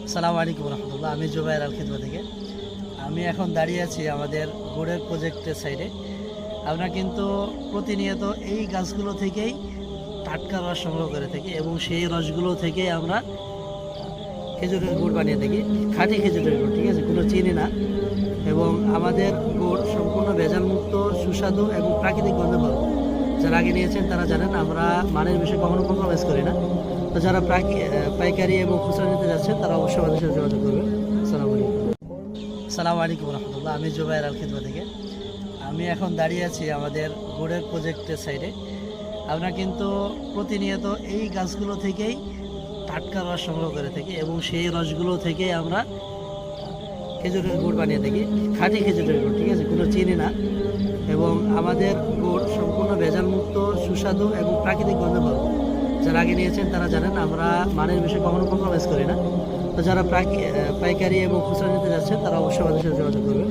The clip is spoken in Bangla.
আসসালামু আলাইকুম রহমতুল্লাহ। আমি জুবাইর আল খিদমা থেকে। আমি এখন দাঁড়িয়ে আছি আমাদের গুড়ের প্রজেক্টের সাইডে। আমরা কিন্তু প্রতিনিয়ত এই গাছগুলো থেকেই টাটকা রস সংগ্রহ করে থাকি এবং সেই রসগুলো থেকেই আমরা খেজুরের গুড় বানিয়ে থাকি। খাঁটি খেজুরের গুড়, ঠিক আছে, কোনো চিনি না। এবং আমাদের গুড় সম্পূর্ণ ভেজালমুক্ত, সুস্বাদু এবং প্রাকৃতিক গন্ধে ভরা। যারা আগে নিয়েছেন তারা জানেন আমরা মানের বিষয়ে কখনো কম্প্রোমাইজ করি না। তো যারা পাইকারি এবং খুচরা নিতে যাচ্ছেন তারা অবশ্যই আমাদের সাথে যোগাযোগ করবেন। আসসালামু আলাইকুম রহমতুল্লাহ। আমি জুবাইর আল খিদমা থেকে। আমি এখন দাঁড়িয়ে আছি আমাদের গুড়ের প্রজেক্টের সাইডে। আমরা কিন্তু প্রতিনিয়ত এই গাছগুলো থেকেই টাটকা রস সংগ্রহ করে থাকি এবং সেই রসগুলো থেকেই আমরা খেজুরের গুড় বানিয়ে থাকি। খাঁটি খেজুরের গুড়, ঠিক আছে, কোনো চিনি না। এবং আমাদের গুড় সম্পূর্ণ ভেজালমুক্ত, সুস্বাদু এবং প্রাকৃতিক গন্ধে ভরা। যারা আগে নিয়েছেন তারা জানেন আমরা মানের বিষয়ে কখনো কম্প্রোমাইজ করি না। তো যারা পাইকারি এবং খুচরা নিতে যাচ্ছেন তারা অবশ্যই আমাদের সাথে যোগাযোগ করবেন।